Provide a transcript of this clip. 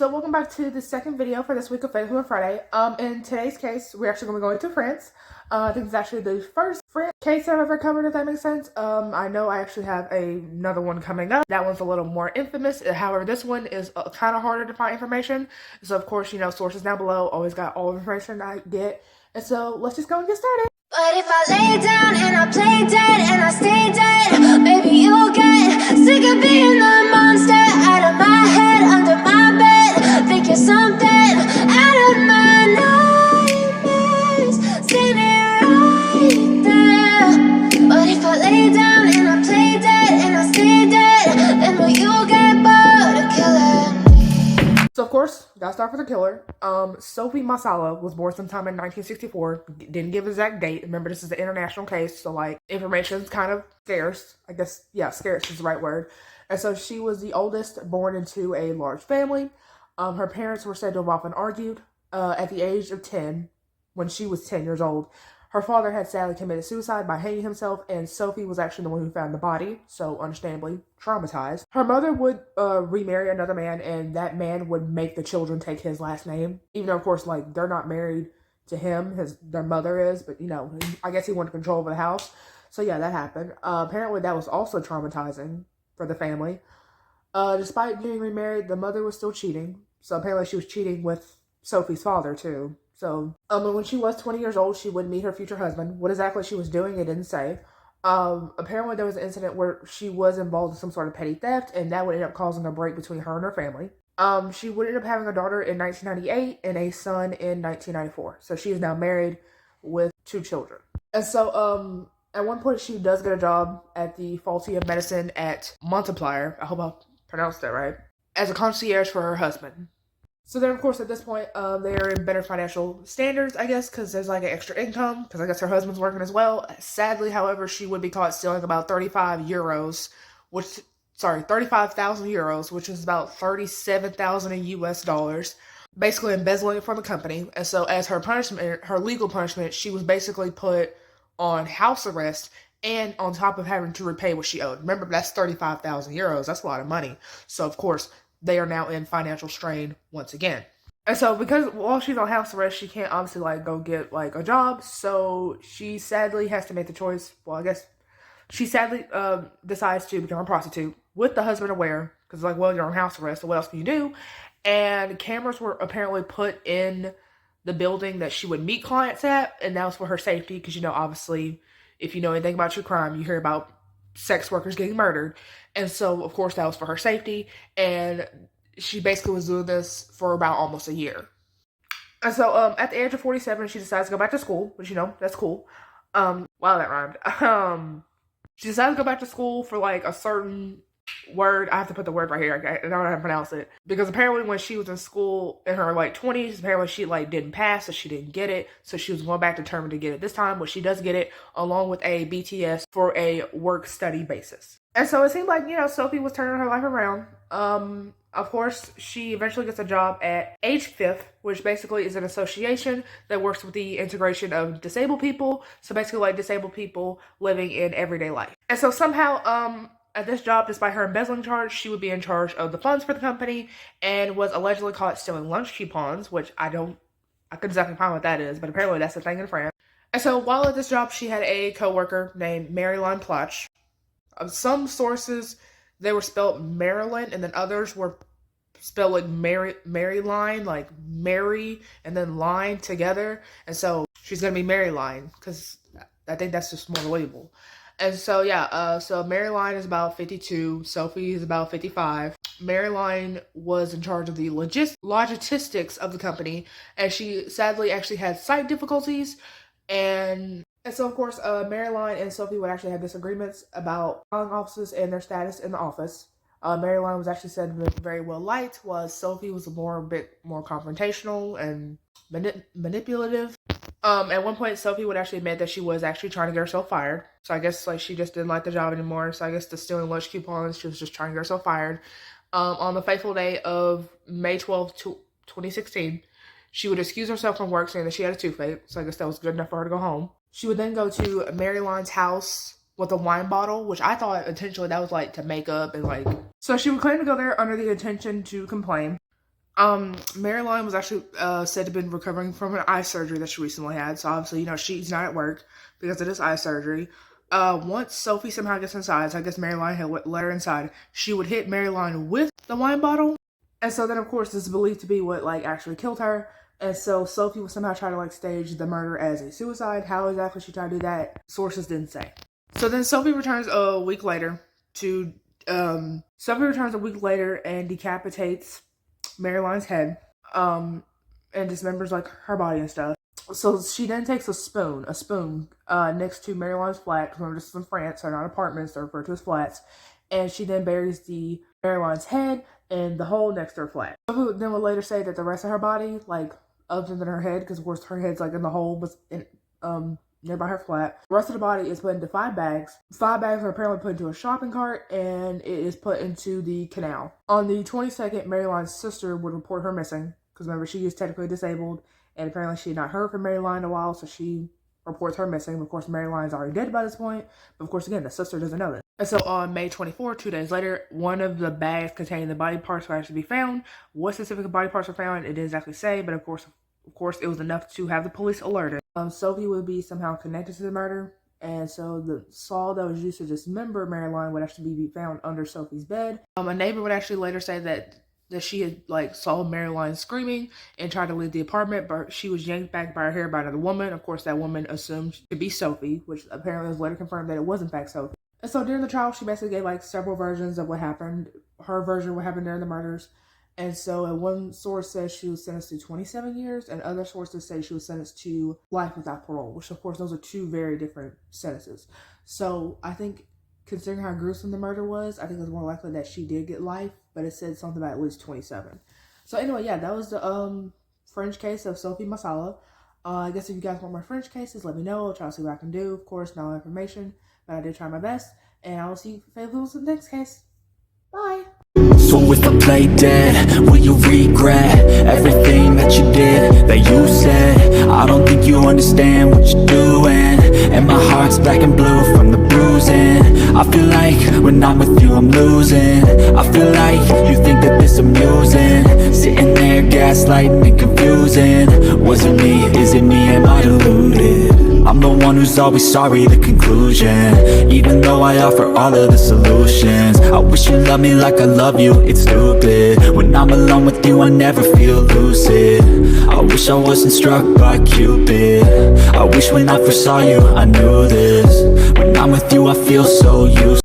So welcome back to the second video for this week of Faithful Friday. In today's case, we're actually going to be going to France. I think it's actually the first France case I've ever covered, if that makes sense. I know I actually have another one coming up. That one's a little more infamous. However, this one is kind of harder to find information. So of course, you know, sources down below, always got all the information I get. And so let's just go and get started. But if I lay down and I play dead and I stay dead, baby, you'll get sick of being the monster out of my head, under my bed. Think you're something out of my nightmares, standing right there. But if I lay down and I play dead and I stay dead, then will you get bored of killing me? So of course, gotta start with the killer. Sophie Masala was born sometime in 1964. Didn't give an exact date. Remember, this is an international case, so like information's kind of scarce. I guess, yeah, scarce is the right word. And so she was the oldest born into a large family. Her parents were said to have often argued. At the age of 10, when she was 10 years old, her father had sadly committed suicide by hanging himself, and Sophie was actually the one who found the body, so understandably traumatized. Her mother would remarry another man, and that man would make the children take his last name. Even though, of course, like, they're not married to him, their mother is, but, you know, I guess he wanted control over the house. So, yeah, that happened. Apparently, that was also traumatizing for the family. Despite getting remarried, the mother was still cheating. So, apparently, she was cheating with Sophie's father, too. So, when she was 20 years old, she would meet her future husband. What exactly she was doing, it didn't say. Apparently there was an incident where she was involved in some sort of petty theft, and that would end up causing a break between her and her family. She would end up having a daughter in 1998 and a son in 1994. So she is now married with 2 children. And so, at one point she does get a job at the Faculty of Medicine at Montpellier. I hope I pronounced that right. As a concierge for her husband. So then, of course, at this point, they are in better financial standards, I guess, because there's like an extra income, because I guess her husband's working as well. Sadly, however, she would be caught stealing about 35,000 euros, which is about 37,000 in US dollars, basically embezzling it from the company. And so as her punishment, her legal punishment, she was basically put on house arrest, and on top of having to repay what she owed. Remember, that's 35,000 euros. That's a lot of money. So, of course, they are now in financial strain once again. And so because while she's on house arrest, she can't obviously like go get like a job. So she sadly has to make the choice. Well, I guess she sadly decides to become a prostitute with the husband aware. Because like, well, you're on house arrest, so what else can you do? And cameras were apparently put in the building that she would meet clients at. And that was for her safety. Because, you know, obviously, if you know anything about true crime, you hear about sex workers getting murdered. And so, of course, that was for her safety. And she basically was doing this for about almost a year. And so, at the age of 47, she decides to go back to school, which, you know, that's cool. Wow, that rhymed. She decides to go back to school for, like, a certain word. I have to put the word right here. I don't know how to pronounce it. Because apparently when she was in school in her, like, 20s, apparently she, like, didn't pass, so she didn't get it. So she was going back determined to get it this time, but she does get it along with a BTS for a work-study basis. And so it seemed like, you know, Sophie was turning her life around. Of course, she eventually gets a job at Age5, which basically is an association that works with the integration of disabled people. So basically, like, disabled people living in everyday life. And so somehow, at this job, despite her embezzling charge, she would be in charge of the funds for the company and was allegedly caught stealing lunch coupons, which I couldn't exactly find what that is, but apparently that's a thing in France. And so while at this job, she had a co-worker named Marilyn Plotch. Some sources, they were spelled Marilyn, and then others were spelled like Maryline, like Mary and then line together. And so she's going to be Maryline, because I think that's just more believable. And so, yeah, so Maryline is about 52. Sophie is about 55. Maryline was in charge of the logistics of the company, and she sadly actually had sight difficulties. And so, of course, Maryline and Sophie would actually have disagreements about filing officers and their status in the office. Maryline was actually said to be very well liked, while Sophie was a bit more confrontational and manipulative. At one point, Sophie would actually admit that she was actually trying to get herself fired. So I guess like she just didn't like the job anymore. So I guess the stealing lunch coupons, she was just trying to get herself fired. On the fateful day of May 12th, 2016, she would excuse herself from work saying that she had a toothache. So I guess that was good enough for her to go home. She would then go to Maryline's house with a wine bottle, which I thought intentionally that was like to make up and like. So she would claim to go there under the intention to complain. Marilyn was actually said to have been recovering from an eye surgery that she recently had. So obviously, she's not at work because of this eye surgery. Once Sophie somehow gets inside, so I guess Marilyn had let her inside, she would hit Marilyn with the wine bottle. And so then, of course, this is believed to be what actually killed her. And so Sophie would somehow try to stage the murder as a suicide. How exactly she tried to do that, sources didn't say. So then Sophie returns a week later and decapitates Marylyn's head, and dismembers her body and stuff. So she then takes a spoon, next to Marylyn's flat. Remember, this is in France, so not apartments; they're referred to as flats. And she then buries the Marylyn's head in the hole next to her flat. Sophie then would later say that the rest of her body, other than her head, because of course her head's in the hole, was in nearby her flat. The rest of the body is put into 5 bags. 5 bags are apparently put into a shopping cart, and it is put into the canal. On the 22nd, Marylyn's sister would report her missing, because remember, she is technically disabled, and apparently she had not heard from Marylyn in a while, so she reports her missing. Of course, Marylyn's already dead by this point, but of course, again, the sister doesn't know this. And so on May 24, 2 days later, one of the bags containing the body parts will actually be found. What specific body parts were found, it didn't exactly say, but of course, it was enough to have the police alerted. Sophie would be somehow connected to the murder, and so the saw that was used to dismember Marilyn would actually be found under Sophie's bed. A neighbor would actually later say that she had saw Marilyn screaming and tried to leave the apartment, but she was yanked back by her hair by another woman. Of course, that woman assumed to be Sophie, which apparently was later confirmed that it was in fact Sophie. And so during the trial, she basically gave several versions of what happened. Her version of what happened during the murders. And so one source says she was sentenced to 27 years, and other sources say she was sentenced to life without parole, which of course those are 2 very different sentences. So I think, considering how gruesome the murder was, I think it's more likely that she did get life, but it said something about at least 27. So anyway, yeah, that was the French case of Sophie Masala. I guess if you guys want more French cases, let me know. I'll try to see what I can do. Of course, not all information, but I did try my best. And I will see you faithful in the next case. Bye! So if I play dead, will you regret everything that you did, that you said? I don't think you understand what you're doing, and my heart's black and blue from the bruising. I feel like when I'm with you I'm losing. I feel like you think that this amusing, sitting there gaslighting and confusing. Was it me? Is it me? Am I deluded? I'm the one who's always sorry, the conclusion. Even though I offer all of the solutions, I wish you loved me like I love you, it's stupid. When I'm alone with you I never feel lucid. I wish I wasn't struck by Cupid. I wish when I first saw you I knew this. When I'm with you I feel so used